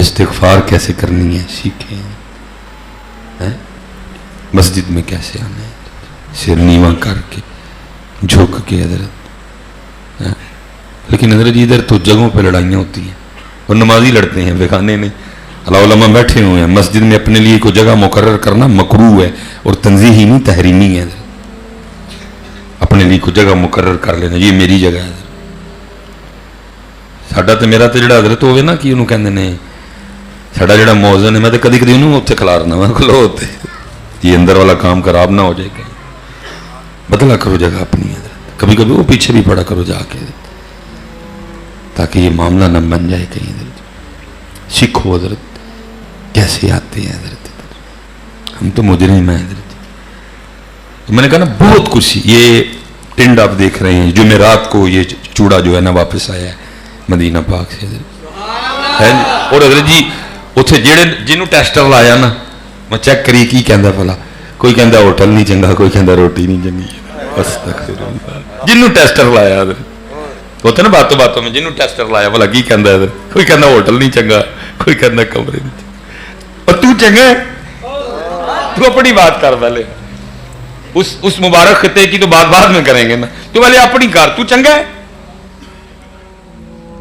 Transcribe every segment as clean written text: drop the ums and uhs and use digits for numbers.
استغفار کیسے کرنی ہے سیکھیں ہیں، مسجد میں کیسے آنا ہے سر نیواں کر کے جھک کے حضرت. لیکن حضرت جی ادھر تو جگہوں پہ لڑائیاں ہوتی ہیں اور نمازی لڑتے ہیں بےخانے میں، علماء بیٹھے ہوئے ہیں. مسجد میں اپنے لیے کوئی جگہ مقرر کرنا مکروہ ہے اور تنزیہی نہیں تحریمی ہے. اپنے لیے کوئی جگہ مقرر کر لینا یہ میری جگہ ہے. ساڈا تو میرا تو جڑا حضرت ہوئے نا کہ انہوں کہندے نے ساڈا جڑا موزن ہے میں تو کدی کدی انہوں اتنے کھلارنا میں کھلو ہوتے یہ اندر والا کام خراب نہ ہو جائے گا. بدلا کرو جگہ اپنی حضرت، کبھی کبھی وہ پیچھے بھی پڑا کرو جا کے تاکہ یہ معاملہ نہ بن جائے کہیں. حضرت سیکھو حضرت کیسے آتے ہیں حضرت، ہم تو مجرم ہیں حضرت. میں نے کہا نا بہت کچھ. یہ ٹنڈ آپ دیکھ رہے ہیں جمعرات کو یہ چوڑا جو ہے نا واپس آیا ہے مدینہ پاک سے حضرت. اور حضرت جی اتنے جہے جنہوں ٹیسٹر لایا نا میں چیک کری کی کہندا بھلا، کوئی کہندا ہوٹل نہیں چنگا، کوئی کہندا روٹی نہیں چنگی. جنہوں ٹیسٹر لایا حضرت ہوتے نا باتوں باتوں میں جنہوں ٹیسٹر لایا بھلا کی کہندا ہے، کوئی کہندا ہوٹل نہیں چنگا، کوئی کہندا کمرے نہیں چنگا. اور تو چنگا ہے تو اپنی بات کر پہلے، اس مبارک خطے کی تو بات بعد میں کریں گے نا. تو پہلے اپنی کر تو چنگا ہے.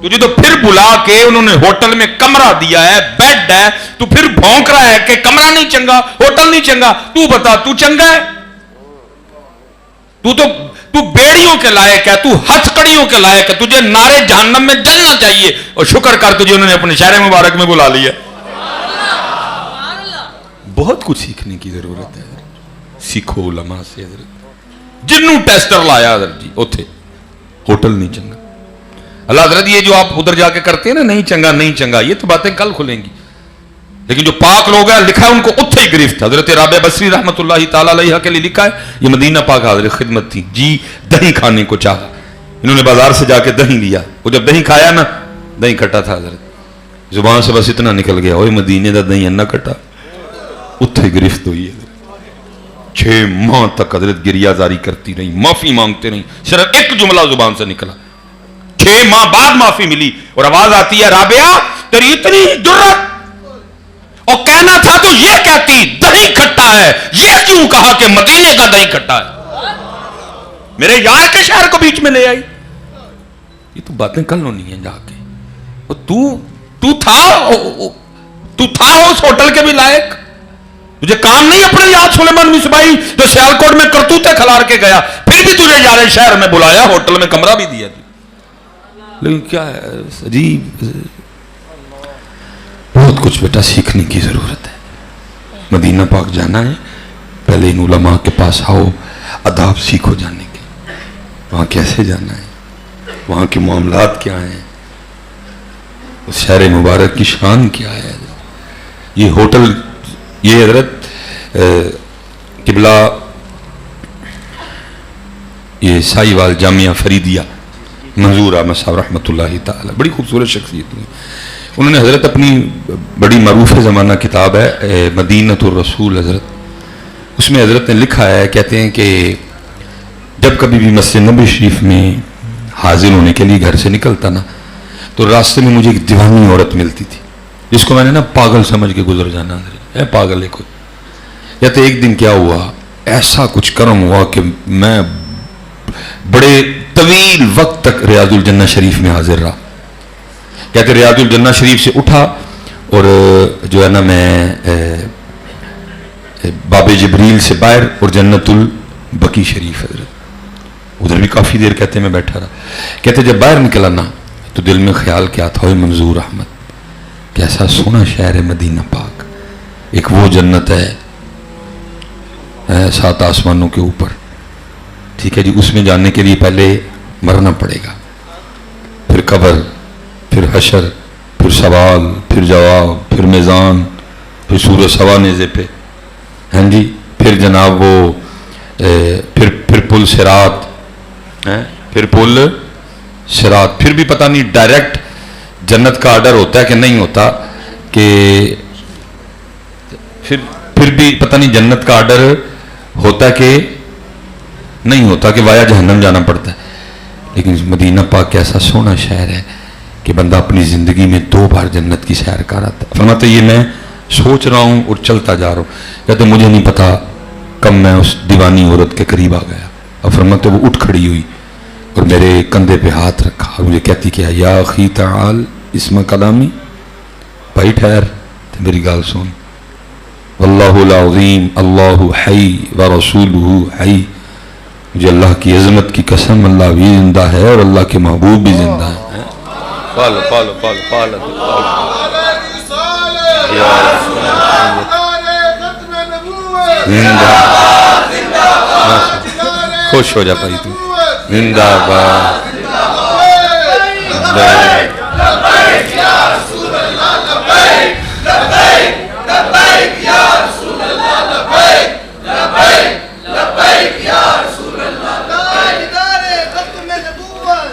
تجھے تو پھر بلا کے انہوں نے ہوٹل میں کمرہ دیا ہے، بیڈ ہے، تو پھر بھونک رہا ہے کہ کمرہ نہیں چنگا، ہوٹل نہیں چنگا. تو بتا تو چنگا ہے؟ تو بیڑیوں کے لائق ہے، تو ہتھ کڑیوں کے لائق ہے، تجھے نارے جہنم میں جلنا چاہیے. اور شکر کر تجھے انہوں نے اپنے شہر مبارک میں بلا لیا. بہت کچھ سیکھنے کی ضرورت ہے. سیکھو علماء سے حضرت. جنوں ٹیسٹر لایا حضرت جی اوتھے ہوٹل نہیں چنگا. اللہ حضرت یہ جو آپ ادھر جا کے کرتے ہیں نا نہیں چنگا نہیں چنگا، یہ تو باتیں کل کھلیں گی. لیکن جو پاک لوگ ہیں لکھا ہے ان کو اتھے ہی گرفت. حضرت رابعہ بصری رحمۃ اللہ تعالیٰ علیہ کے لیے لکھا ہے یہ مدینہ پاک حاضر خدمت تھی جی. دہی کھانے کو چاہا، انہوں نے بازار سے جا کے دہی لیا. وہ جب دہی کھایا نا دہی کھٹا تھا حضرت. زبان سے بس اتنا نکل گیا اوے مدینے دا دہی انا کھٹا. اتھے گرفت ہوئی ہے. 6 ماہ تک حضرت گریہ زاری کرتی رہی، معافی مانگتے رہی. صرف ایک جملہ زبان سے نکلا. 6 ماہ بعد معافی ملی اور آواز آتی ہے رابعہ تیری اتنی جرت، اور کہنا تھا تو یہ کہتی دہی کھٹا ہے، یہ کیوں کہا کہ مدینے کا دہی کھٹا ہے؟ میرے یار کے شہر کو بیچ میں لے آئی. یہ تو باتیں کل ہونی ہیں جا کے. تو تھا اس ہوٹل کے بھی لائق. تجھے کام نہیں اپنے یاد سلیمان مصباحی جو سیالکوٹ میں کرتوتے کھلار کے گیا، پھر بھی تجھے یار شہر میں بلایا، ہوٹل میں کمرہ بھی دیا. لیکن کیا ہے عجیب، بہت کچھ بیٹا سیکھنے کی ضرورت ہے. مدینہ پاک جانا ہے پہلے ان علماء کے پاس آؤ، آداب سیکھو جانے کے. وہاں کیسے جانا ہے، وہاں کے معاملات کیا ہیں، اس شہر مبارک کی شان کیا ہے. یہ ہوٹل یہ حضرت قبلہ یہ سائیوال جامعہ فریدیہ منظور احمد صاحب رحمۃ اللہ تعالی بڑی خوبصورت شخصیت ہوئی. انہوں نے حضرت اپنی بڑی معروف زمانہ کتاب ہے مدینۃ الرسول حضرت، اس میں حضرت نے لکھا ہے، کہتے ہیں کہ جب کبھی بھی مسجد نبوی شریف میں حاضر ہونے کے لیے گھر سے نکلتا نا تو راستے میں مجھے ایک دیوانی عورت ملتی تھی جس کو میں نے نا پاگل سمجھ کے گزر جانا. اے پاگل ہے کوئی. یا تو ایک دن کیا ہوا، ایسا کچھ کرم ہوا کہ میں بڑے طویل وقت تک ریاض الجنہ شریف میں حاضر رہا. کہتے ریاض الجنہ شریف سے اٹھا اور جو ہے نا میں باب جبریل سے باہر اور جنت البقیع شریف حضرت ادھر بھی کافی دیر کہتے میں بیٹھا رہا. کہتے جب باہر نکلا نا تو دل میں خیال کیا تھا ہوئے منظور احمد کیسا سونا شہر ہے مدینہ پاک. ایک وہ جنت ہے 7 آسمانوں کے اوپر، ٹھیک ہے جی. اس میں جانے کے لیے پہلے مرنا پڑے گا، پھر قبر، پھر حشر، پھر سوال، پھر جواب، پھر میزان، پھر سورہ سوا نیزے پہ، ہاں جی، پھر جناب وہ پھر پل صراط، پھر پل صراط. پھر بھی پتہ نہیں ڈائریکٹ جنت کا آرڈر ہوتا ہے کہ نہیں ہوتا، کہ پھر بھی پتہ نہیں جنت کا آرڈر ہوتا ہے کہ نہیں ہوتا، کہ وایا جہنم جانا پڑتا ہے. لیکن مدینہ پاک کیسا سونا شہر ہے کہ بندہ اپنی زندگی میں 2 بار جنت کی سیر کر آتا ہے. فرماتے یہ میں سوچ رہا ہوں اور چلتا جا رہا ہوں. کہتے مجھے نہیں پتا کب میں اس دیوانی عورت کے قریب آ گیا. اور فرماتے وہ اٹھ کھڑی ہوئی اور میرے کندھے پہ ہاتھ رکھا اور مجھے کہتی کیا یا اخی تعال اسم کلامی، بھائی ٹھہر میری گال سن، واللہ العظیم اللہ حی ورسولہ حی، مجھے اللہ کی عظمت کی قسم اللہ بھی زندہ ہے اور اللہ کے محبوب بھی زندہ ہے. پالو پالو پالو پالو زندہ، خوش ہو جا بھائی تو، زندہ باد.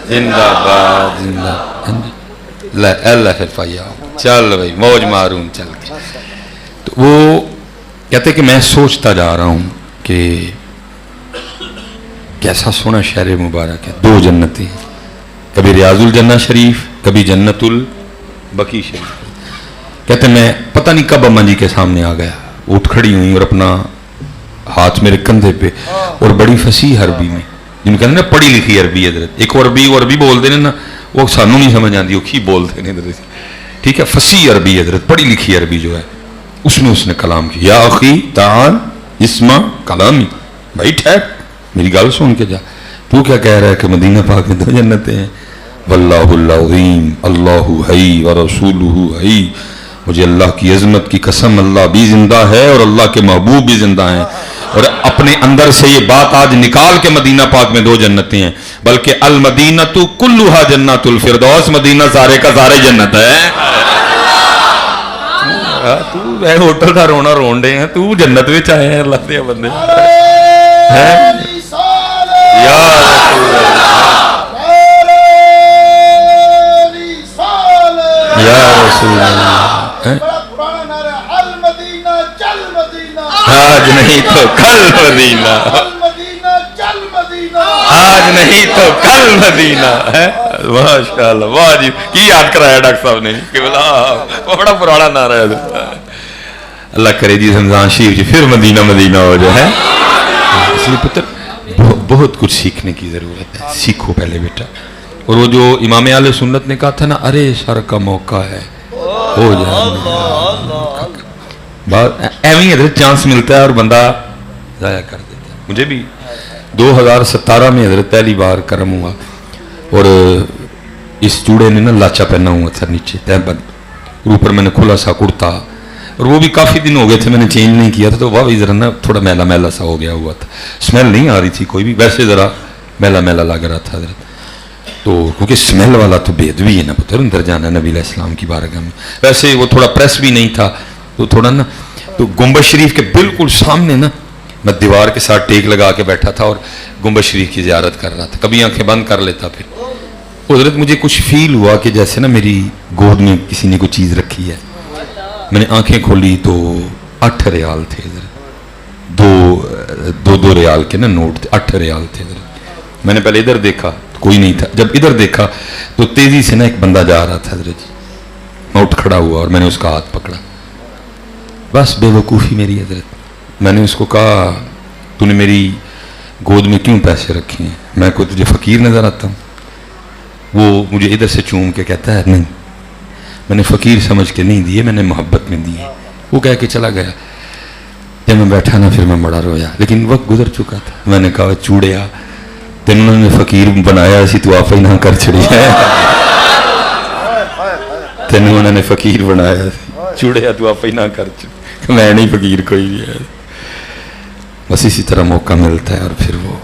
زندہ باد زندہ. اللہ حفاظ. چل بھائی موج ماروں چل کے. تو وہ کہتے کہ میں سوچتا جا رہا ہوں کہ کیسا سونا شہر مبارک ہے. 2 جنتیں، کبھی ریاض الجنہ شریف، کبھی جنت البقیع شریف. کہتے میں پتہ نہیں کب اماں جی کے سامنے آ گیا. اٹھ کھڑی ہوئی اور اپنا ہاتھ میرے کندھے پہ اور بڑی فصیح عربی میں، جن کہتے ہیں نا پڑھی لکھی عربی حضرت، ایک عربی بولتے ہیں نا وہ سانوں نہیں سمجھ آتی، وہ کی بولتے ہیں حضرت. ٹھیک ہے، فصیح عربی حضرت، پڑھی لکھی عربی جو ہے اس نے کلام کیا. یا اخی تعال اسمع کلامی، بھائی ٹھہر میری گال سن کے جا. تو کیا کہہ رہا ہے کہ مدینہ پاک میں 2 جنتیں ہیں؟ واللہ العظیم اللہ حی ورسولہ حی، مجھے اللہ کی عظمت کی قسم اللہ بھی زندہ ہے اور اللہ کے محبوب بھی زندہ ہیں. اور اپنے اندر سے یہ بات آج نکال کے مدینہ پاک میں 2 جنتیں ہیں، بلکہ المدینۃ کلھا جنت الفردوس، مدینہ سارے کا سارے جنت ہے. تو ہوٹل کا رونا رون ڈے ہیں، تو جنت میں آئے ہیں اللہ دے بندے. یا رسول اللہ، یا رسول اللہ. آج نہیں تو کل مدینہ، آج نہیں تو کل مدینہ. ماشاءاللہ، واہ جی کی یاد کرایا ڈاکٹر صاحب نے کہ بڑا پرانا نعرہ ہے. اللہ کرے جی رمضان شریف جی پھر مدینہ مدینہ ہو جو ہے. اس لیے پتر بہت کچھ سیکھنے کی ضرورت ہے، سیکھو پہلے بیٹا. اور وہ جو امام اہل سنت نے کہا تھا نا، ارے سر کا موقع ہے ہو جائے، ایویں حضرت چانس ملتا ہے اور بندہ ضائع کر دیتا ہے. مجھے بھی 2017 میں حضرت پہلی بار کرم ہوا اور اس چوڑے نے نا لاچا پہنا ہوا تھا نیچے تہبند، اور اوپر میں نے کھلا سا کرتا، اور وہ بھی کافی دن ہو گئے تھے میں نے چینج نہیں کیا تھا، تو وہ بھی ذرا نا تھوڑا میلا میلا سا ہو گیا ہوا تھا. اسمیل نہیں آ رہی تھی کوئی بھی، ویسے ذرا میلا میلا لگ رہا تھا حضرت. تو کیونکہ اسمیل والا تو بےدبی ہے نا پتر، اندر جانا نبی علیہ السلام کی بارگاہ میں. ویسے وہ تھوڑا پریس بھی نہیں تھا تو تھوڑا نا، تو گنبد شریف کے بالکل سامنے نا میں دیوار کے ساتھ ٹیک لگا کے بیٹھا تھا اور گنبد شریف کی زیارت کر رہا تھا. کبھی آنکھیں بند کر لیتا، پھر حضرت مجھے کچھ فیل ہوا کہ جیسے نا میری گود میں کسی نے کوئی چیز رکھی ہے. میں نے آنکھیں کھولی تو 8 ریال تھے حضرت، دو ریال کے نا نوٹ تھے، 8 ریال تھے حضرت. میں نے پہلے ادھر دیکھا کوئی نہیں تھا، جب ادھر دیکھا تو تیزی سے نا ایک بندہ جا رہا تھا حضرت. میں اٹھ کھڑا ہوا اور میں نے اس کا ہاتھ پکڑا. بس بے وقوفی میری حضرت. میں نے اس کو کہا تو نے میری گود میں کیوں پیسے رکھے ہیں؟ میں کوئی تجھے فقیر نظر آتا ہوں؟ وہ مجھے ادھر سے چوم کے کہتا ہے نہیں میں نے فقیر سمجھ کے نہیں دیے، میں نے محبت میں دیے. وہ کہہ کے چلا گیا. جب میں بیٹھا نا پھر میں بڑا رویا، لیکن وقت گزر چکا تھا. میں نے کہا چوڑیا تین انہوں نے فقیر بنایا اسی تو آپ ہی نہ کر چھڑی ہے. تین انہوں نے فقیر بنایا چوڑیا تو آپ ہی نہ کر چھڑی، میں نہیں فقیر کوئی بھی ہے. بس اسی طرح موقع ملتا ہے اور پھر وہ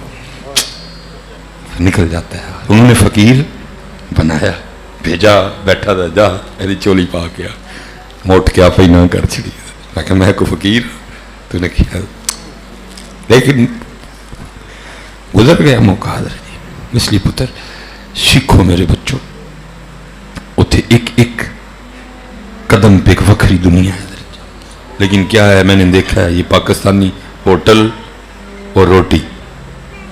نکل جاتا ہے. انہوں نے فقیر بنایا، بھیجا، بیٹھا تھا جا میری چولی پا کے موٹ کے آپ ہی نہ کر چھڑی. میں کہ میں کو فقیر تو نے کیا، لیکن گزر گیا موقع حضرت. اس لیے پتر سیکھو میرے بچوں، اتنے ایک ایک قدم پہ ایک وکری دنیا ہے. لیکن کیا ہے میں نے دیکھا ہے یہ پاکستانی ہوٹل اور روٹی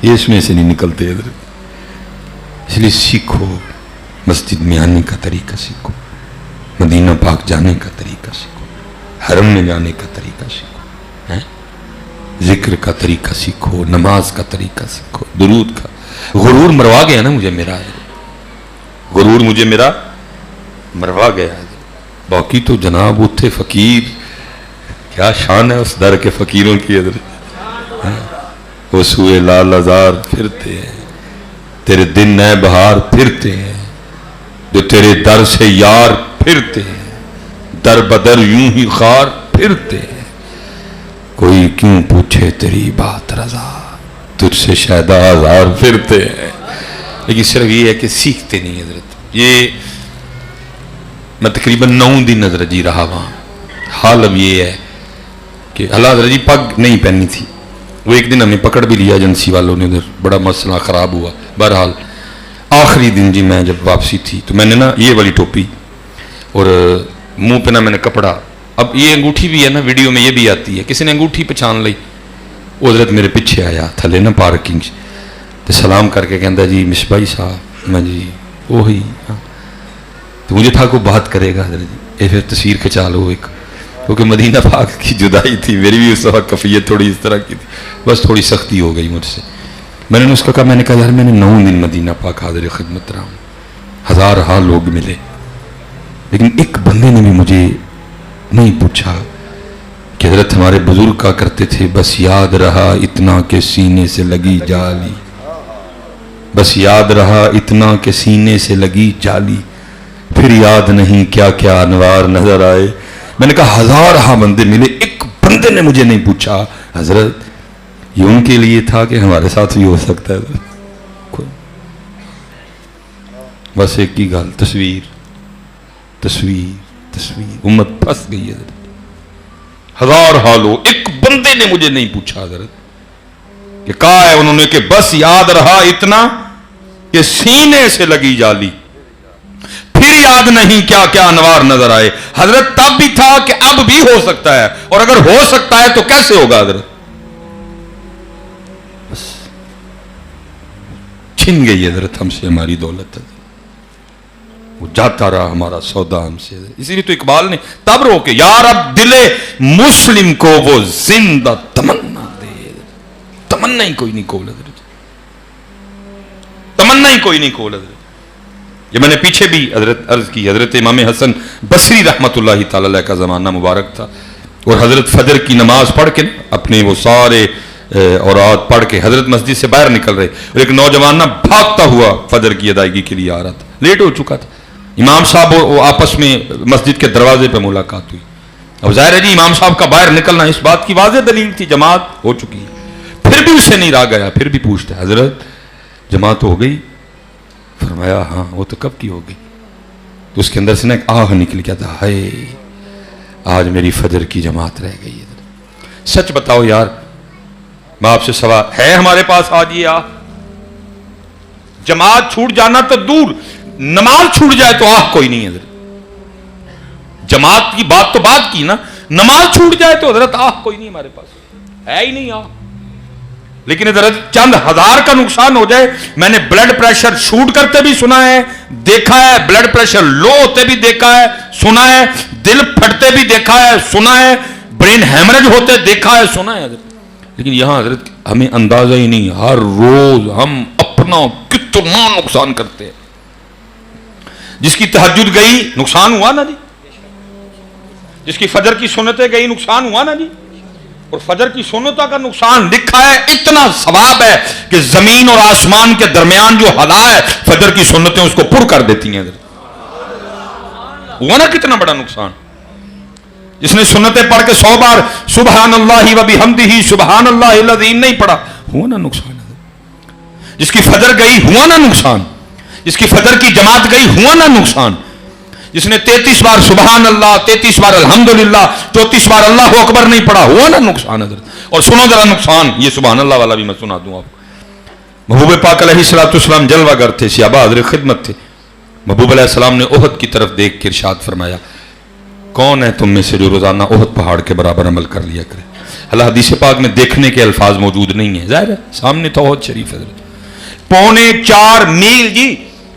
یہ اس میں سے نہیں نکلتے حضرت. اس لیے سیکھو مسجد میں آنے کا طریقہ سیکھو، مدینہ پاک جانے کا طریقہ سیکھو، حرم میں جانے کا طریقہ سیکھو، ذکر کا طریقہ سیکھو، نماز کا طریقہ سیکھو، درود کا۔ غرور مروا گیا نا مجھے میرا، غرور مجھے میرا مروا گیا۔ باقی تو جناب اتھے فقیر، کیا شان ہے اس در کے فقیروں کی حضرت، وہ سوئے لال ازار پھرتے ہیں، تیرے دن نئے بہار پھرتے ہیں، جو تیرے در سے یار پھرتے ہیں، در بدر یوں ہی خار پھرتے ہیں، کوئی کیوں پوچھے تیری بات رضا، تجھ سے شیدا ہزار پھرتے ہیں۔ لیکن صرف یہ ہے کہ سیکھتے نہیں حضرت۔ یہ میں تقریباً 9 دن حضرت جی رہا وہاں۔ حال اب یہ ہے کہ اللہ حضرت جی پگ نہیں پہنی تھی، وہ ایک دن ہمیں پکڑ بھی لیا ایجنسی والوں نے، ادھر بڑا مسئلہ خراب ہوا۔ بہرحال آخری دن جی میں جب واپسی تھی تو میں نے نا یہ والی ٹوپی اور منہ پہ نا میں نے کپڑا، اب یہ انگوٹھی بھی ہے نا ویڈیو میں یہ بھی آتی ہے، کسی نے انگوٹھی پہچان لی، وہ حضرت میرے پیچھے آیا تھلے نا پارکنگ تو سلام کر کے کہندا جی مصباحی صاحب، میں جی وہی ہاں، تو مجھے تھا کوئی بات کرے گا حضرت جی، یہ پھر تصویر کھچا لو ایک، کیونکہ مدینہ پاک کی جدائی تھی، میری بھی اس وقت کفیت تھوڑی اس طرح کی تھی، بس تھوڑی سختی ہو گئی مجھ سے۔ میں نے اس کو کہا، میں نے کہا یار میں نے 9 دن مدینہ پاک حاضر خدمت رہا ہوں، ہزارہا لوگ ملے، لیکن ایک بندے نے بھی مجھے نہیں پوچھا کہ حضرت ہمارے بزرگ کا کرتے تھے، بس یاد رہا اتنا کہ سینے سے لگی جالی، بس یاد رہا اتنا کہ سینے سے لگی جالی، پھر یاد نہیں کیا کیا انوار نظر آئے۔ میں نے کہا ہزارہا بندے ملے، ایک بندے نے مجھے نہیں پوچھا حضرت یہ ان کے لیے تھا کہ ہمارے ساتھ بھی ہو سکتا ہے۔ بس ایک ہی گل، تصویر تصویر تصویر، امت پھنس گئی ہے حضرت۔ ہزارہا لوگ، ایک بندے نے مجھے نہیں پوچھا حضرت، کہ کہا ہے انہوں نے کہ بس یاد رہا اتنا کہ سینے سے لگی جالی، پھر یاد نہیں کیا کیا انوار نظر آئے۔ حضرت تب بھی تھا کہ اب بھی ہو سکتا ہے، اور اگر ہو سکتا ہے تو کیسے ہوگا حضرت؟ بس چھن گئی حضرت ہم سے ہماری دولت، وہ جاتا رہا ہمارا سودا ہم سے۔ اسی لیے تو اقبال نے تب رو کے یا رب دل مسلم کو وہ زندہ تمنا دے، تمنا ہی کوئی نہیں کھول حضرت، تمنا ہی کوئی نہیں کھول حضرت۔ یہ میں نے پیچھے بھی حضرت عرض کی، حضرت امام حسن بصری رحمت اللہ تعالی علیہ کا زمانہ مبارک تھا، اور حضرت فجر کی نماز پڑھ کے اپنے وہ سارے اوراد پڑھ کے حضرت مسجد سے باہر نکل رہے، اور ایک نوجوان نہ بھاگتا ہوا فجر کی ادائیگی کے لیے آ رہا تھا، لیٹ ہو چکا تھا۔ امام صاحب وہ آپس میں مسجد کے دروازے پہ ملاقات ہوئی، اب ظاہر ہے جی امام صاحب کا باہر نکلنا اس بات کی واضح دلیل تھی جماعت ہو چکی ہے، پھر بھی اسے نہیں رہا گیا، پھر بھی پوچھتا حضرت جماعت ہو گئی؟ فرمایا ہاں، وہ تو کب کی ہو گئی؟ تو اس کے اندر سے نا ایک آہ نکل گیا تھا، ہائے آج میری فجر کی جماعت رہ گئی ہے۔ سچ بتاؤ یار، میں آپ سے سوال ہے ہمارے پاس آج یہ آہ؟ جماعت چھوٹ جانا تو دور، نماز چھوٹ جائے تو آہ کوئی نہیں حضرت۔ جماعت کی بات تو بات کی نا، نماز چھوٹ جائے تو حضرت آہ کوئی نہیں ہمارے پاس، ہے ہی نہیں آہ۔ لیکن حضرت چند ہزار کا نقصان ہو جائے، میں نے بلڈ پریشر شوٹ کرتے بھی سنا ہے، دیکھا ہے، بلڈ پریشر لو ہوتے بھی دیکھا ہے، سنا ہے، دل پھٹتے بھی دیکھا ہے، سنا ہے، برین ہیمرج ہوتے دیکھا ہے، سنا ہے حضرت۔ لیکن یہاں حضرت ہمیں اندازہ ہی نہیں، ہر روز ہم اپنا کتنا نقصان کرتے ہیں۔ جس کی تہجد گئی نقصان ہوا نا جی، جس کی فجر کی سنتیں گئی نقصان ہوا نا جی، اور فجر کی سنتوں کا نقصان لکھا ہے، اتنا ثواب ہے کہ زمین اور آسمان کے درمیان جو خلا ہے فجر کی سنتیں اس کو پر کر دیتی ہیں۔ ہوا نا کتنا بڑا نقصان؟ جس نے سنتیں پڑھ کے 100 بار سبحان اللہ و بحمدہ سبحان اللہ العظیم نہیں پڑھا، ہوا نا نقصان؟ جس کی فجر گئی ہوا نا نقصان؟ جس کی فجر کی جماعت گئی ہوا نا نقصان؟ جس نے 33 بار سبحان اللہ، 33 بار الحمدللہ، 34 بار اللہ اکبر نہیں پڑھا، ہوا نا نقصان حضرت؟ اور سنو ذرا نقصان، یہ سبحان اللہ والا بھی میں سنا دوں آپ کو۔ محبوب پاک علیہ السلام جلوہ گر تھے، صحابہ حاضر خدمت تھے۔ محبوب علیہ السلام نے احد کی طرف دیکھ کے ارشاد فرمایا، کون ہے تم میں سے جو روزانہ احد پہاڑ کے برابر عمل کر لیا کرے؟ اللہ حدیث پاک میں دیکھنے کے الفاظ موجود نہیں ہیں، ظاہر ہے سامنے تو احد شریف حضرت 4.25 میل جی،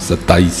27।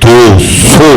200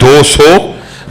200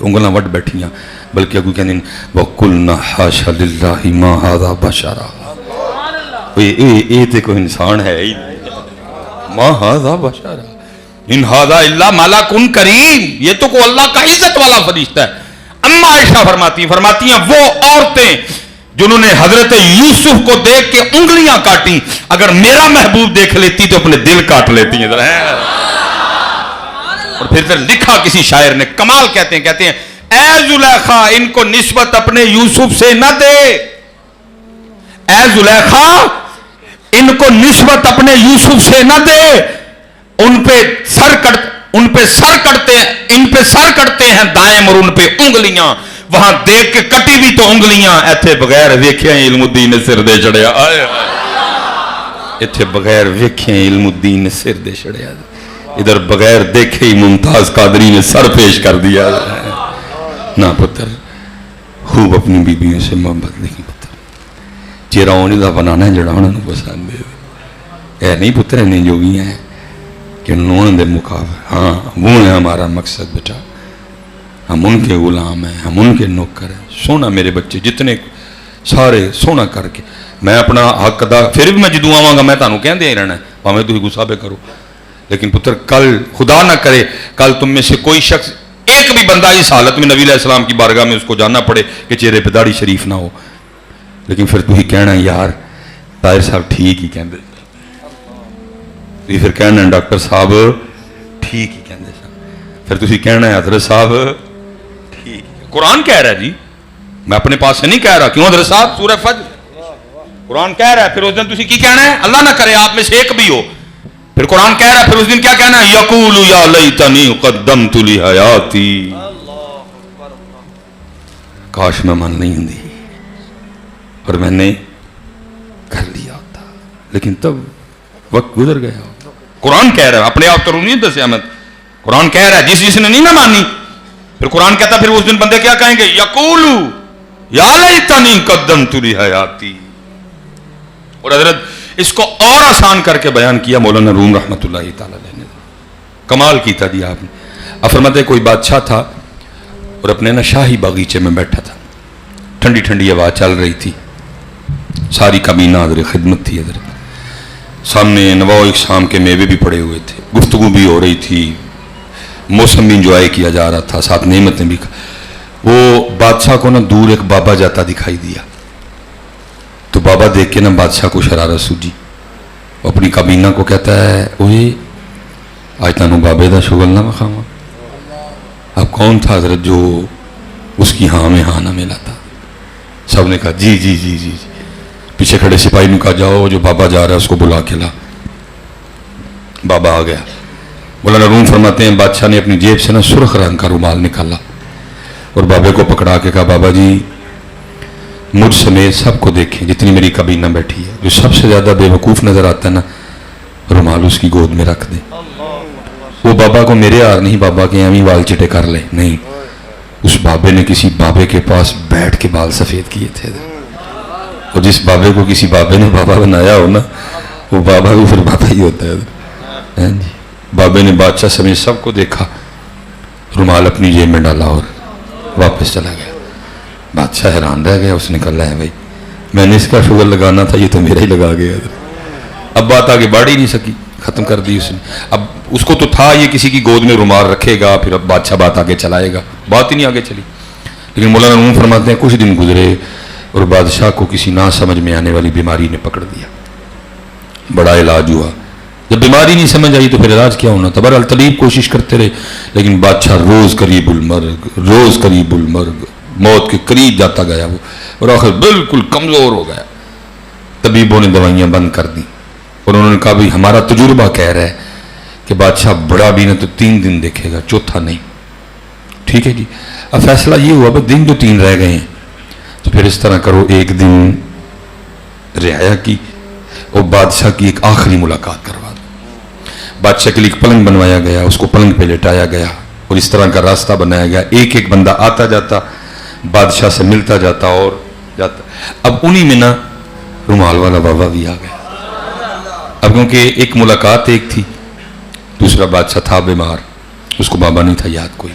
انگلاں وڈ بیٹھیاں، بلکہ اگو کہندے وَقُلْنَا حَاشَ لِلَّهِ مَا هَذَا بَشَرًا، یہ کوئی انسان ہے ہی ما هذا بشرا ان هذا الا ملک کریم، یہ تو کوئی اللہ کا عزت والا فرشتہ ہے۔ اما عائشہ فرماتی ہیں وہ عورتیں جنہوں نے حضرت یوسف کو دیکھ کے انگلیاں کاٹی، اگر میرا محبوب دیکھ لیتی تو اپنے دل کاٹ لیتی ہیں۔ اور پھر لکھا کسی شاعر نے، کمال کہتے ہیں اے زلیخا ان کو نسبت اپنے یوسف سے نہ دے، اے زلیخا ان کو نسبت اپنے یوسف سے نہ دے، ان پہ سر کٹتے ہیں دائم اور ان پہ انگلیاں، وہاں دیکھ کے کٹی بھی تو انگلیاں، ایتھے بغیر ویکھیا علم الدین سر دے چڑھیا، ایتھے بغیر ویکھیا علم الدین سر دے چڑھیا، ادھر بغیر دیکھے ہی ممتاز قادری نے سر پیش کر دیا۔ نہ پتر خوب اپنی بیبیوں سے محبت نہیں پتر، چہرہ ہونے دا بنانا ہے جڑا انہوں نے پسند ہے، اے نہیں پتر انہیں جو بھی ہیں کہ انہوں نے مقابل، ہاں وہ ہے ہمارا مقصد بیٹا، ہم ان کے غلام ہیں، ہم ان کے نوکر ہیں۔ سونا میرے بچے جتنے سارے سونا کر کے میں اپنا حق ادا، پھر بھی میں جدوں آواں گا میں تانوں کہندے ہی رہنا ہے، پاویں تسی غصہ پہ کرو، لیکن پتر کل خدا نہ کرے کل تم میں سے کوئی شخص ایک بھی بندہ اس حالت میں نبی علیہ السلام کی بارگاہ میں اس کو جاننا پڑے کہ چہرے پہ داڑھی شریف نہ ہو، لیکن پھر تو ہی کہنا یار طاہر صاحب ٹھیک ہی کہندے، پھر کہنا ڈاکٹر صاحب ٹھیک ہی کہندے، پھر تسی کہنا ہے حضرت صاحب ٹھیک، قرآن کہہ رہا ہے جی، میں اپنے پاس سے نہیں کہہ رہا، کیوں حضرت صاحب سورہ فجر قرآن کہہ رہا ہے، پھر اس دن تسی کی کہنا ہے، اللہ نہ کرے آپ میں سے ایک بھی ہو، پھر قرآن کہہ رہا ہے، پھر اس دن کیا کہنا ہے، یقول یا لیتنی قدمت لحیاتی، کاش میں من نہیں دی اور میں نے کر لیا ہوتا، لیکن تب وقت گزر گیا۔ قرآن کہہ رہا ہے، اپنے آپ تو نہیں دسیا میں، قرآن کہہ رہا ہے، جس نے نہیں نہ مانی، پھر قرآن کہتا پھر اس دن بندے کیا کہیں گے، یقول یا لیتنی قدمت لحیاتی۔ اور حضرت اس کو اور آسان کر کے بیان کیا مولانا روم رحمۃ اللہ تعالی علیہ نے، کمال کیتا دیا آپ نے۔ اب فرماتے کوئی بادشاہ تھا اور اپنے نا شاہی باغیچے میں بیٹھا تھا، ٹھنڈی ٹھنڈی ہوا چل رہی تھی، ساری کابینہ حضرت خدمت تھی، حضرت سامنے نواء اقسام کے میوے بھی پڑے ہوئے تھے، گفتگو بھی ہو رہی تھی، موسم بھی انجوائے کیا جا رہا تھا، ساتھ نعمتیں بھی۔ وہ بادشاہ کو نا دور ایک بابا جاتا دکھائی دیا، تو بابا دیکھ کے نا بادشاہ کو شرارت سوجی، وہ اپنی کابینہ کو کہتا ہے اوہ آج تانوں بابے دا شغل نہ مخاواں۔ اب کون تھا حضرت جو اس کی ہاں میں ہاں نہ ملا تھا؟ سب نے کہا جی جی جی جی، پیچھے کھڑے سپاہی نے کہا جاؤ جو بابا جا رہا ہے اس کو بلا کے لا۔ بابا آ گیا، مولانا روم فرماتے ہیں بادشاہ نے اپنی جیب سے نا سرخ رنگ کا رومال نکالا اور بابے کو پکڑا کے کہا بابا جی مجھ سمیت سب کو دیکھیں جتنی میری کابینہ بیٹھی ہے، جو سب سے زیادہ بے وقوف نظر آتا ہے نا رومال اس کی گود میں رکھ دے۔ وہ بابا کو میرے آر نہیں بابا کے ایویں بال چٹے کر لے، نہیں، اس بابے نے کسی بابے کے پاس بیٹھ کے بال سفید کیے تھے، اور جس بابے کو کسی بابے نے بابا بنایا ہو نا وہ بابا بھی پھر بابا ہی ہوتا ہے۔ بابے نے بادشاہ سمیت سب کو دیکھا، رومال اپنی جیب میں ڈالا اور واپس چلا گیا۔ بادشاہ حیران رہ گیا، اس نے کہا ہے بھائی میں نے اس کا شغل لگانا تھا، یہ تو میرا ہی لگا گیا۔ اب بات آگے بڑھ ہی نہیں سکی، ختم کر دی اس نے۔ اب اس کو تو تھا یہ کسی کی گود میں رومال رکھے گا پھر اب بادشاہ بات آگے چلائے گا، بات ہی نہیں آگے چلی۔ لیکن مولانا روم فرماتے ہیں کچھ دن گزرے اور بادشاہ کو کسی نہ سمجھ میں آنے والی بیماری نے پکڑ دیا، بڑا علاج ہوا، جب بیماری نہیں سمجھ آئی تو پھر علاج کیا ہونا تھا، بہرحال طبیب کوشش کرتے رہے، لیکن بادشاہ روز قریب المرگ موت کے قریب جاتا گیا وہ، اور آخر بالکل کمزور ہو گیا۔ طبیبوں نے دوائیاں بند کر دی اور انہوں نے کہا بھائی ہمارا تجربہ کہہ رہا ہے کہ بادشاہ بڑا بھی نہ تو 3 دن دیکھے گا، چوتھا نہیں، ٹھیک ہے جی۔ اب فیصلہ یہ ہوا بھائی دن تو 3 رہ گئے ہیں تو پھر اس طرح کرو ایک دن رعایا کی اور بادشاہ کی ایک آخری ملاقات کروا دو۔ بادشاہ کے لیے ایک پلنگ بنوایا گیا، اس کو پلنگ پہ لٹایا گیا اور اس طرح کا راستہ بنایا گیا، ایک ایک بندہ آتا جاتا بادشاہ سے ملتا جاتا اور جاتا۔ اب انہی میں نا رومال والا بابا بھی آ گیا، اب کیونکہ ایک ملاقات ایک تھی، دوسرا بادشاہ تھا بیمار، اس کو بابا نہیں تھا یاد کوئی،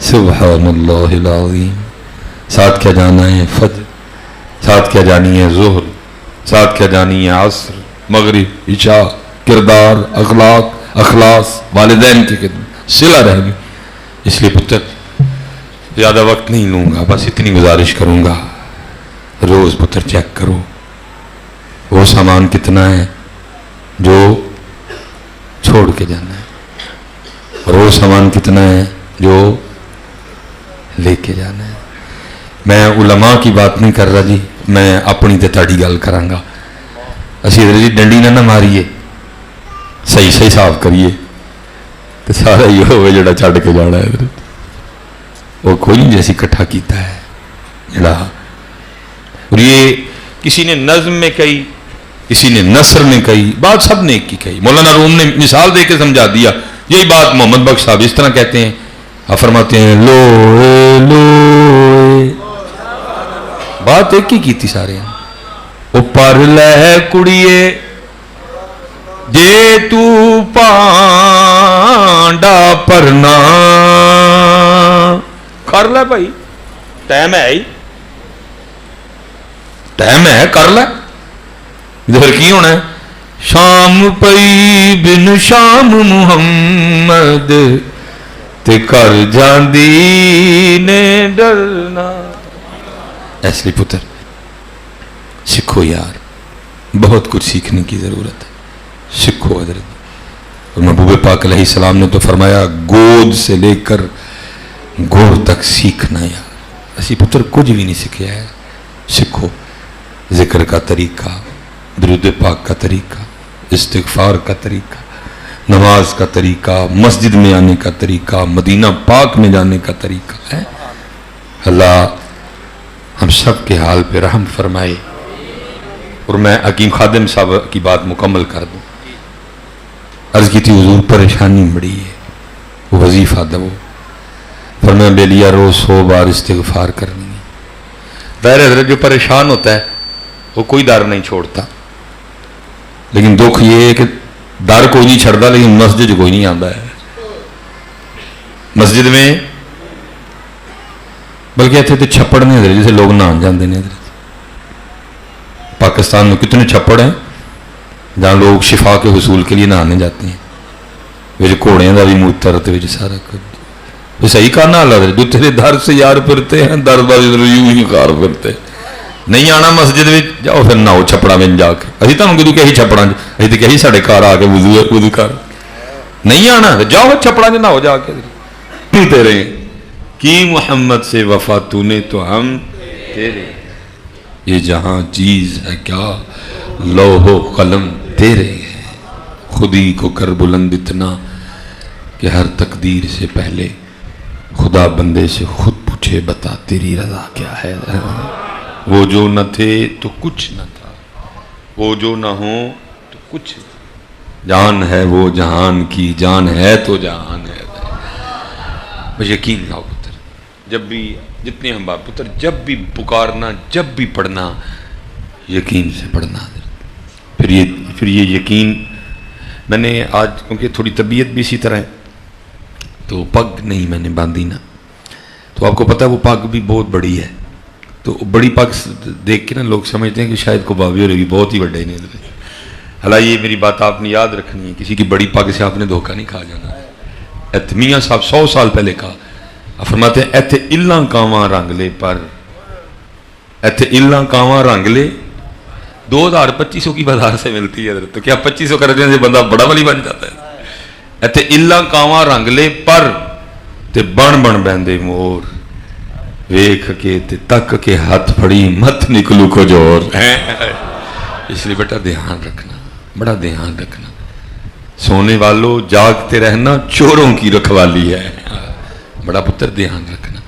سبحان اللہ العظیم. ساتھ کیا جانا ہے فجر، ساتھ کیا جانی ہے ظہر، ساتھ کیا جانی ہے عصر، مغرب، عشاء، کردار، اخلاص، والدین کی خدمت، صلہ رحمی. اس لیے پتر زیادہ وقت نہیں لوں گا، بس اتنی گزارش کروں گا، روز پتر چیک کرو وہ سامان کتنا ہے جو چھوڑ کے جانا ہے، اور وہ سامان کتنا ہے جو لے کے جانا ہے. میں علماء کی بات نہیں کر رہا جی، میں اپنی تے تاڑی گل کراں گا. اسی ادھر جی ڈنڈی نہ ماریے، صحیح صحیح صاف کریے تو سارا یہ ہوئے جڑا چھڈ کے جانا ہے. وہ کوئی نہیں جیسی کٹھا کیتا ہے جڑا. اور یہ کسی نے نظم میں کہی، کسی نے نثر میں کہی، بات سب نے ایک کی کہی. مولانا روم نے مثال دے کے سمجھا دیا. یہی بات محمد بخش صاحب اس طرح کہتے ہیں، آپ فرماتے ہیں لوئے لوئے، بات ایک ہی کی تھی سارے ہیں. او پر لے کڑیے جے تو پانڈا پرنا، کر لے بھائی، ٹائم ہے ہی، ٹائم ہے، کر لے. ادھر کی ہونا ہے؟ شام پئی بن شام محمد تے کر جاندی نے ڈرنا. اس لیے پتر سیکھو یار، بہت کچھ سیکھنے کی ضرورت ہے. سیکھو حضرت. اور محبوب پاک علیہ السلام نے تو فرمایا گود سے لے کر گور تک سیکھنا. یار اسی پتر کچھ بھی نہیں سیکھا ہے. سیکھو ذکر کا طریقہ، درود پاک کا طریقہ، استغفار کا طریقہ، نماز کا طریقہ، مسجد میں آنے کا طریقہ، مدینہ پاک میں جانے کا طریقہ ہے. اللہ ہم سب کے حال پہ رحم فرمائے. اور میں حکیم خادم صاحب کی بات مکمل کر دوں. عرض کی تھی حضور پریشانی بڑی ہے، وہ وظیفہ دو. فرمایا بے لیا روز 100 بار استغفار کرنی ہے. ظاہر حضرت جو پریشان ہوتا ہے وہ کوئی ڈر نہیں چھوڑتا، لیکن دکھ یہ ہے کہ ڈر کوئی نہیں چھڑتا لیکن مسجد کوئی نہیں آتا ہے. مسجد میں بلکہ اتنے تو چھپڑ نہیں حضرت جیسے لوگ نہان جاتے ہیں. حضرت پاکستان میں کتنے چھپڑ ہیں جہاں لوگ شفا کے حصول کے لیے نہانے جاتے ہیں. وہ گھوڑے کا بھی موتر سارا کچھ صحیح کہا نا اللہ جو تیرے در سے یار پھرتے ہیں در بار یوں ہی کار پھرتے. نہیں آنا مسجد میں جاؤ پھر نہو چھپڑا میں جا کے. ابھی تمہیں کدو کہ چھپڑا ابھی تو کہیں سارے گھر آ کے وضو کر. نہیں آنا جاؤ چھپڑا چ نہو جا کے. تیرے کی محمد سے وفا تو نے تو ہم تیرے، یہ جہاں چیز ہے کیا لوح و قلم تیرے ہے. خودی کو کر بلند اتنا کہ ہر تقدیر سے پہلے خدا بندے سے خود پوچھے بتا تیری رضا کیا ہے. وہ جو نہ تھے تو کچھ نہ تھا، وہ جو نہ ہو تو کچھ. جان ہے وہ جہان کی، جان ہے تو جہان ہے. بس یقین لاؤ پتر، جب بھی جتنے ہم باپ پتر جب بھی پکارنا، جب بھی پڑھنا، یقین سے پڑھنا. پھر یہ یقین میں نے آج کیونکہ تھوڑی طبیعت بھی اسی طرح ہے تو پگ نہیں میں نے باندھی نا، تو آپ کو پتہ ہے وہ پگ بھی بہت بڑی ہے. تو بڑی پگ دیکھ کے نا لوگ سمجھتے ہیں کہ شاید کو بابی ہو رہی بہت ہی بڑے. حالانکہ یہ میری بات آپ نے یاد رکھنی ہے، کسی کی بڑی پگ سے آپ نے دھوکہ نہیں کھا جانا ہے. میاں صاحب 100 سال پہلے کہا، فرماتے ہیں ایتھے الاں کاواں رنگ لے، پر ایتھے الاں کاواں رنگ لے 2200 کی بازار سے ملتی ہے. تو کیا 2500 کر دینے سے بندہ بڑا ولی بن جاتا ہے؟ ایتھے الاں کاواں رنگ لے پر تے بن بن بہندے مور، ویکھ کے تے تک کے ہاتھ پھڑی مت نکلو کو جور. اس لیے بیٹا دھیان رکھنا، بڑا دھیان رکھنا. سونے والوں جاگتے رہنا چوروں کی رکھوالی ہے. بڑا پتر دھیان رکھنا.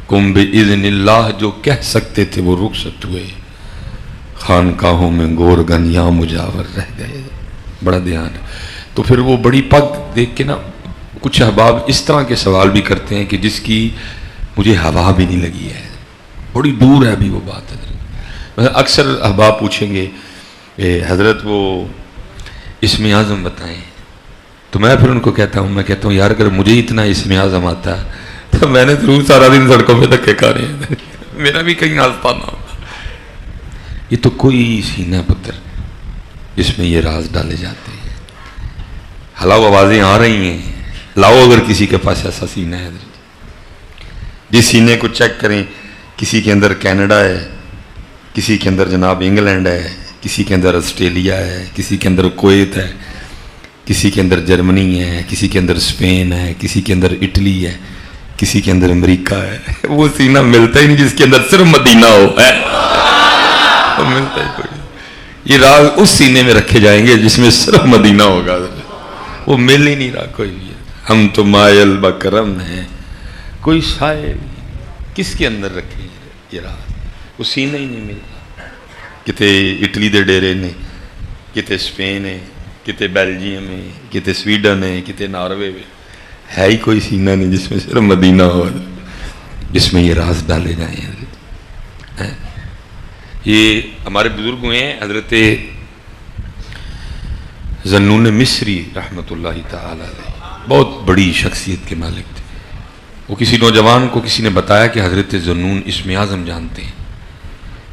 کم بِإِذْنِ اللہ جو کہہ سکتے تھے وہ رخصت ہوئے، خانقاہوں میں گورگن یا مجاور رہ گئے. بڑا دھیان. تو پھر وہ بڑی پگ دیکھ کے نا کچھ احباب اس طرح کے سوال بھی کرتے ہیں کہ جس کی مجھے ہوا بھی نہیں لگی ہے، بڑی دور ہے ابھی وہ بات. حضرت اکثر احباب پوچھیں گے حضرت وہ اسم اعظم بتائیں، تو میں پھر ان کو کہتا ہوں یار اگر مجھے اتنا اسم اعظم آتا تو میں نے ضرور سارا دن سڑکوں پہ دھکے کھانے ہیں، میرا بھی کہیں آستانہ ہوتا۔ یہ تو کوئی سینہ پتر جس میں یہ راز ڈالے جاتے ہیں۔ ہلاؤ آوازیں آ رہی ہیں، لاؤ اگر کسی کے پاس ایسا سینہ ہے، جس سینے کو چیک کریں، کسی کے اندر کینیڈا ہے، کسی کے اندر جناب انگلینڈ ہے، کسی کے اندر آسٹریلیا ہے، کسی کے اندر کویت ہے، کسی کے اندر جرمنی ہے، کسی کے اندر اسپین ہے، کسی کے اندر اٹلی ہے، کسی کے اندر امریکہ ہے۔ وہ سینہ ملتا ہی نہیں جس کے اندر صرف مدینہ ہو، ہے وہ ملتا ہی کوئی۔ یہ راز اس سینے میں رکھے جائیں گے جس میں صرف مدینہ ہوگا، وہ مل ہی نہیں رہا کوئی بھی۔ ہم تو مائل بکرم ہیں، کوئی شاعر کس کے اندر رکھے یہ راز، وہ سینہ ہی نہیں ملتا۔ کتے اٹلی دے ڈیرے نے، کتے اسپین ہے، کتے بیلجیم ہے، کتے سویڈن ہے، کتے ناروے میں، ہے ہی کوئی سینہ نہیں جس میں صرف مدینہ ہو، جس میں یہ راز ڈالے جائیں۔ یہ ہمارے بزرگ ہوئے ہیں، حضرت ذنون مصری رحمۃ اللہ تعالی علیہ، بہت بڑی شخصیت کے مالک تھے۔ وہ کسی نوجوان کو کسی نے بتایا کہ حضرت ذنون اسم اعظم جانتے ہیں،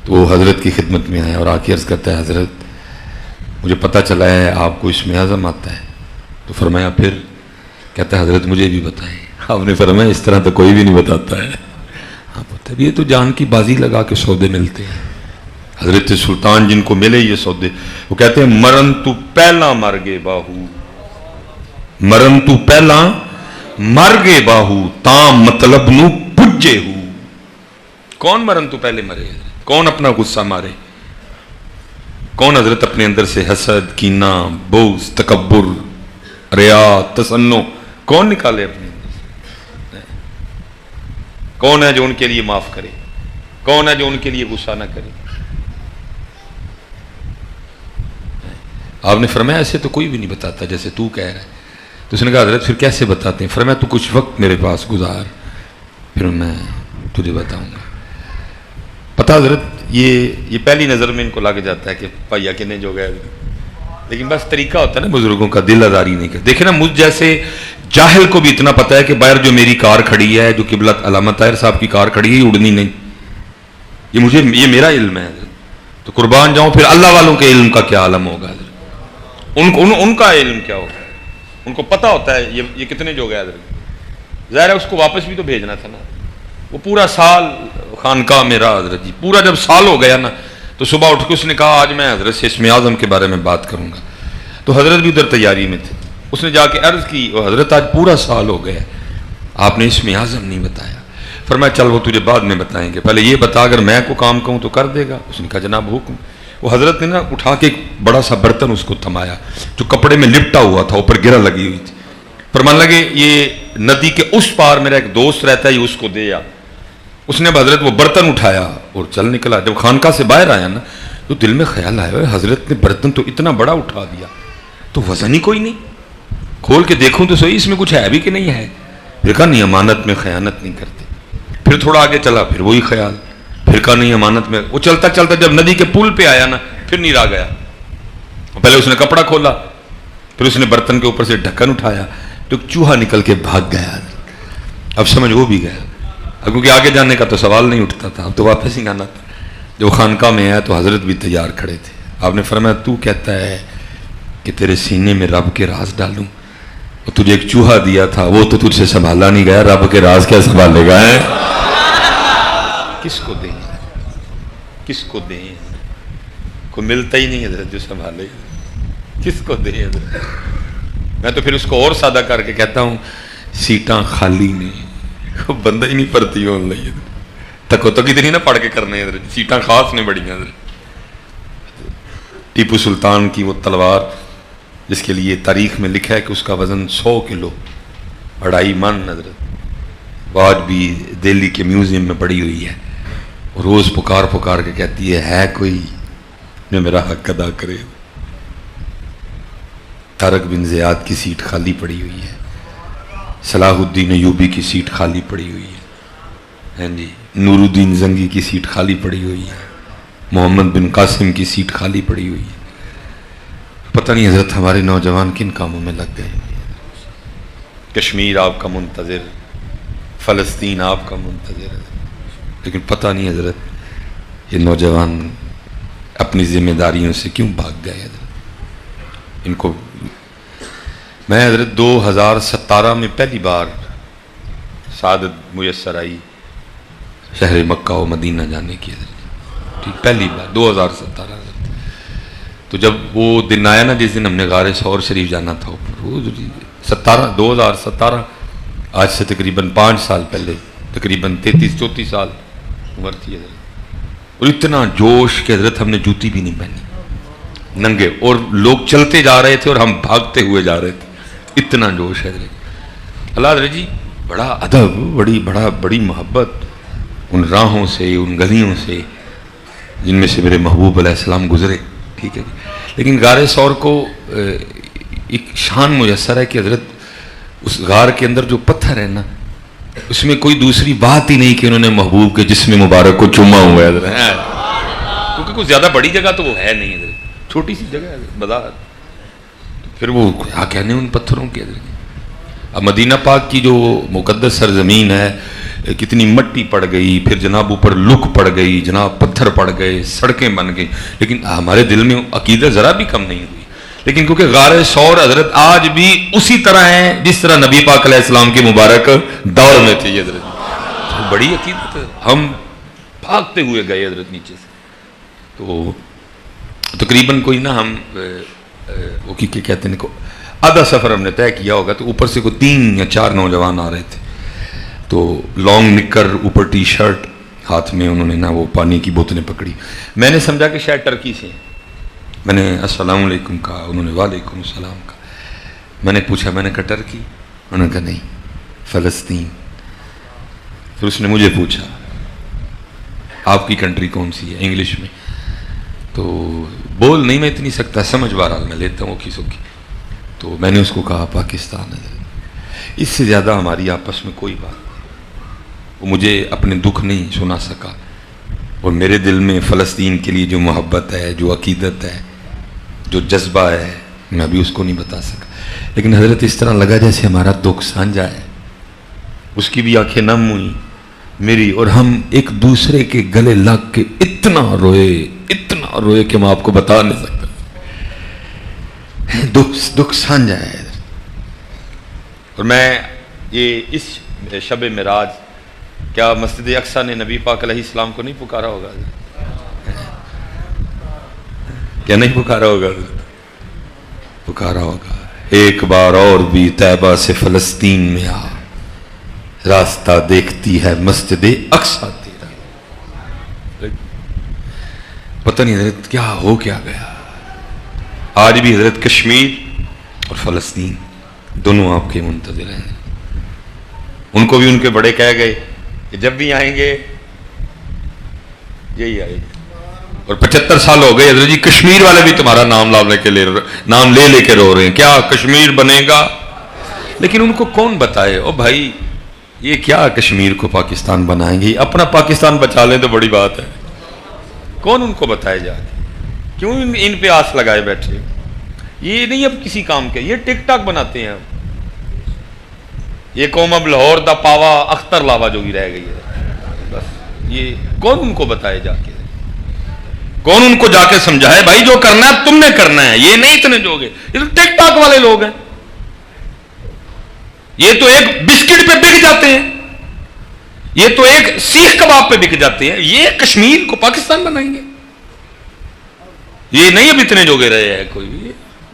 تو وہ حضرت کی خدمت میں آیا اور آ کے عرض کرتا ہے، حضرت مجھے پتہ چلا ہے آپ کو اسم اعظم آتا ہے۔ تو فرمایا پھر؟ کہتا ہے حضرت مجھے بھی بتائیں۔ آپ نے فرمایا اس طرح تو کوئی بھی نہیں بتاتا ہے۔ ہاں پتہ، یہ تو جان کی بازی لگا کے سودے ملتے ہیں۔ حضرت سلطان جن کو ملے یہ سودے، وہ کہتے ہیں مرن تو پہلا مر گے باہو، مرن تو پہلا مر گے باہو، تام مطلب نو پجے ہو۔ کون مرن تو پہلے مرے؟ کون اپنا غصہ مارے؟ کون حضرت اپنے اندر سے حسد، کینہ، بغض، تکبر، ریا، تسنع کون نکالے اپنے اندر سے؟ کون ہے جو ان کے لیے معاف کرے؟ کون ہے جو ان کے لیے غصہ نہ کرے؟ آپ نے فرمایا ایسے تو کوئی بھی نہیں بتاتا جیسے تو کہہ رہا ہے۔ تو اس نے کہا حضرت پھر کیسے بتاتے ہیں؟ فرمایا تو کچھ وقت میرے پاس گزار، پھر میں تجھے بتاؤں گا۔ پتہ حضرت یہ پہلی نظر میں ان کو لگ جاتا ہے کہ پائیا کنے جو گئے، لیکن بس طریقہ ہوتا ہے نا بزرگوں کا، دل آزاری نہیں کرتے۔ دیکھیں نا، مجھ جیسے جاہل کو بھی اتنا پتہ ہے کہ باہر جو میری کار کھڑی ہے، جو قبلہ علامہ طاہر صاحب کی کار کھڑی ہے، یہ اڑنی نہیں، یہ میرا علم ہے حضرت۔ تو قربان جاؤں، پھر اللہ والوں کے علم کا کیا عالم ہوگا حضرت؟ ان کا علم کیا ہوگا؟ ان کو پتہ ہوتا ہے یہ کتنے جو گیا حضرت۔ ظاہر ہے اس کو واپس بھی تو بھیجنا تھا نا۔ وہ پورا سال خانقاہ میں رہا حضرت جی، پورا جب سال ہو گیا نا تو صبح اٹھ کے اس نے کہا آج میں حضرت سے اسم اعظم کے بارے میں بات کروں گا۔ تو حضرت بھی ادھر تیاری میں تھے، اس نے جا کے عرض کی حضرت آج پورا سال ہو گیا آپ نے اسم اعظم نہیں بتایا۔ فرمایا چل وہ تجھے بعد میں بتائیں گے، پہلے یہ بتا اگر میں کو کام کہوں تو کر دے گا؟ اس نے کہا جناب حکم۔ وہ حضرت نے نا اٹھا کے ایک بڑا سا برتن اس کو تھمایا جو کپڑے میں لپٹا ہوا تھا، اوپر گرہ لگی ہوئی تھی۔ فرمان لگے یہ ندی کے اس پار میرا ایک دوست رہتا ہے، یہ اس کو دے آ۔ اس نے اب حضرت وہ برتن اٹھایا اور چل نکلا۔ جب خانقاہ سے باہر آیا نا تو دل میں خیال آیا حضرت نے برتن تو اتنا بڑا اٹھا دیا تو وزن ہی کوئی نہیں، کھول کے دیکھوں تو صحیح اس میں کچھ ہے بھی کہ نہیں ہے۔ پھر کہا نہیں، امانت میں خیانت نہیں کرتے۔ پھر تھوڑا آگے چلا، پھر وہی خیال، پھر کہا نہیں امانت میں۔ وہ چلتا چلتا جب ندی کے پل پہ آیا نا پھر نہیں رہ گیا۔ پہلے اس نے کپڑا کھولا، پھر اس نے برتن کے اوپر سے ڈھکن اٹھایا تو چوہا نکل کے بھاگ گیا۔ اب سمجھ وہ بھی گیا، کیونکہ آگے جانے کا تو سوال نہیں اٹھتا تھا، اب تو واپس ہی آنا تھا۔ جب خانقاہ میں آیا تو حضرت بھی تیار کھڑے تھے۔ آپ نے فرمایا تو کہتا ہے کہ تیرے سینے میں رب کے راز ڈالوں، اور تجھے ایک چوہا دیا تھا وہ تو تجھ سے سنبھالا نہیں گیا، رب کے راز کیا سنبھالے گا؟ ہے کس کو دیں، کس کو دیں؟ کوئی ملتا ہی نہیں حضرت جو سنبھالے، کس کو دیں حضرت؟ میں تو پھر اس کو اور سادہ کر کے کہتا ہوں سیٹاں خالی نہیں، بندہ ہی نہیں پڑتی ہو نہیں، تکو تک اتنی نہ پڑھ کے کرنے حضرت، سیٹاں خاص نے بڑی ہیں حضرت۔ ٹیپو سلطان کی وہ تلوار جس کے لیے تاریخ میں لکھا ہے کہ اس کا وزن 100 کلو 2.5 من حضرت، وہ آج بھی دہلی کے میوزیم میں پڑی ہوئی ہے، روز پکار پکار کے کہتی ہے کوئی جو میرا حق ادا کرے۔ طارق بن زیاد کی سیٹ خالی پڑی ہوئی ہے، صلاح الدین ایوبی کی سیٹ خالی پڑی ہوئی ہے، ہاں جی، نور الدین زنگی کی سیٹ خالی پڑی ہوئی ہے، محمد بن قاسم کی سیٹ خالی پڑی ہوئی ہے۔ پتہ نہیں حضرت ہمارے نوجوان کن کاموں میں لگ گئے۔ کشمیر آپ کا منتظر، فلسطین آپ کا منتظر ہے. لیکن پتہ نہیں حضرت یہ نوجوان اپنی ذمہ داریوں سے کیوں بھاگ گئے حضرت. ان کو میں حضرت 2017 میں پہلی بار سعادت میسر آئی شہر مکہ و مدینہ جانے کی حضرت. ٹھیک پہلی بار 2017 حضرت. تو جب وہ دن آیا نا جس دن ہم نے غار ثور شریف جانا تھا اوپر، وہ 2017 آج سے تقریباً 5 سال پہلے، تقریباً 33-34 سال عمر تھی حضرت. اور اتنا جوش کہ حضرت ہم نے جوتی بھی نہیں پہنی، ننگے، اور لوگ چلتے جا رہے تھے اور ہم بھاگتے ہوئے جا رہے تھے. اتنا جوش ہے حضرت. اللہ حضرت جی بڑا ادب، بڑی محبت ان راہوں سے، ان گلیوں سے جن میں سے میرے محبوب علیہ السلام گزرے. ٹھیک ہے جی. لیکن غار ثور کو ایک شان میسر ہے کہ حضرت اس غار کے اندر جو پتھر ہے نا، اس میں کوئی دوسری بات ہی نہیں کہ انہوں نے محبوب کے جسم مبارک کو چوما ہوا ہے حضرت. کیونکہ کوئی زیادہ بڑی جگہ تو وہ ہے نہیں حضرت، چھوٹی سی جگہ ہے بازار. پھر وہ کیا کہنے ان پتھروں کے حضرت. اب مدینہ پاک کی جو مقدس سرزمین ہے، کتنی مٹی پڑ گئی، پھر جناب اوپر لک پڑ گئی، جناب پتھر پڑ گئے، سڑکیں بن گئی، لیکن ہمارے دل میں عقیدہ ذرا بھی کم نہیں ہوئی. لیکن کیونکہ غار ثور حضرت آج بھی اسی طرح ہیں جس طرح نبی پاک علیہ السلام کے مبارک دور میں تھی حضرت. تو بڑی عقیدت ہے. ہم بھاگتے ہوئے گئے حضرت نیچے سے. تو تقریباً کوئی نا ہم وہ کہتے ہیں کو آدھا سفر ہم نے طے کیا ہوگا. تو اوپر سے کوئی 3 یا 4 نوجوان آ رہے تھے. تو لانگ نکر، اوپر ٹی شرٹ، ہاتھ میں انہوں نے نا وہ پانی کی بوتلیں پکڑی. میں نے سمجھا کہ شاید ٹرکی سے ہیں. میں نے السلام علیکم کہا، انہوں نے وعلیکم السلام کہا. میں نے پوچھا، میں نے کہا ٹرکی؟ انہوں نے کہا نہیں، فلسطین. پھر اس نے مجھے پوچھا آپ کی کنٹری کون سی ہے، انگلش میں. تو بول نہیں میں اتنی سکتا، سمجھ بہرحال میں لیتا ہوں اوکھی سوکھی. تو میں نے اس کو کہا پاکستان ہے. اس سے زیادہ ہماری آپس میں کوئی بات نہیں. وہ مجھے اپنے دکھ نہیں سنا سکا، اور میرے دل میں فلسطین کے لیے جو محبت ہے، جو عقیدت ہے، جو جذبہ ہے، میں ابھی اس کو نہیں بتا سکا. لیکن حضرت اس طرح لگا جیسے ہمارا دکھ سانجھا ہے. اس کی بھی آنکھیں نم ہوئی میری، اور ہم ایک دوسرے کے گلے لگ کے اتنا روئے کہ میں آپ کو بتا نہیں سکتا. دکھ سانجھا ہے. اور میں یہ اس شب معراج، کیا مسجد اقصیٰ نے نبی پاک علیہ السلام کو نہیں پکارا ہوگا؟ کیا نہیں پکارا ہوگا؟ پکارا ہوگا. ایک بار اور بھی طیبہ سے فلسطین میں آ، راستہ دیکھتی ہے مسجد اقصیٰ تیرا. پتہ نہیں حضرت کیا ہو کیا گیا. آج بھی حضرت کشمیر اور فلسطین دونوں آپ کے منتظر ہیں. ان کو بھی ان کے بڑے کہہ گئے کہ جب بھی آئیں گے یہی آئے گے. اور 75 سال ہو گئے حضرت جی، کشمیر والے بھی تمہارا نام لے کے رو رہے ہیں، کیا کشمیر بنے گا؟ لیکن ان کو کون بتائے؟ او بھائی یہ کیا کشمیر کو پاکستان بنائیں گے؟ اپنا پاکستان بچا لیں تو بڑی بات ہے. کون ان کو بتائے جا کے؟ کیوں ان پہ آس لگائے بیٹھے؟ یہ نہیں اب کسی کام کے، یہ ٹک ٹاک بناتے ہیں. یہ قوم اب لاہور دا پاوا اختر لاوا جو بھی رہ گئی ہے. بس یہ کون ان کو بتائے جا کے؟ کون ان کو جا کے سمجھائے بھائی جو کرنا ہے تم نے کرنا ہے، یہ نہیں اتنے جو گے. یہ تو ٹک ٹاک والے لوگ ہیں. یہ تو ایک بسکٹ پہ بک جاتے ہیں، یہ تو ایک سیخ کباب پہ بک جاتے ہیں. یہ کشمیر کو پاکستان بنائیں گے؟ یہ نہیں اب اتنے جوگے رہے ہیں. کوئی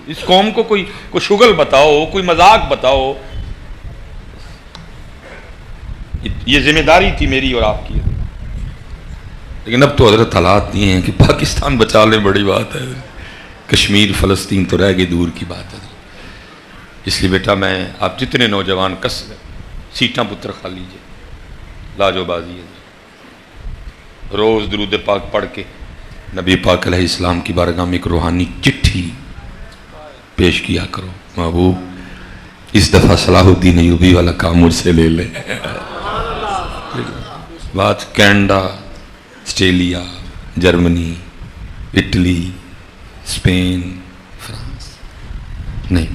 اس قوم کو کوئی شغل بتاؤ، کوئی مذاق بتاؤ. یہ ذمہ داری تھی میری اور آپ کی. لیکن اب تو حضرت حالات یہ ہیں کہ پاکستان بچا لیں بڑی بات ہے، کشمیر فلسطین تو رہ گئی دور کی بات ہے. اس لیے بیٹا میں آپ جتنے نوجوان کس سیٹاں پتر کھا لیجئے، لاجو بازی ہے. روز درود پاک پڑھ کے نبی پاک علیہ السلام کی بارگاہ میں ایک روحانی چٹھی پیش کیا کرو. محبوب اس دفعہ صلاح الدین ایوبی والا کام مجھ سے لے لے. بات Canada, Australia, Germany, Italy, Spain, France نہیں.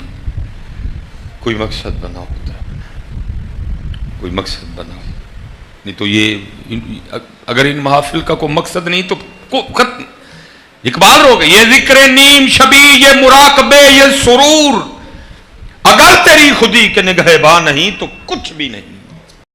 کوئی مقصد بنا ہوتا ہے، کوئی مقصد بناؤ، نہیں تو یہ اگر ان محافل کا کوئی مقصد نہیں تو ختم. اقبال رو گئے یہ ذکر نیم شبی، یہ مراقبے، یہ سرور، اگر تیری خودی کے نگہباں نہیں تو کچھ بھی نہیں.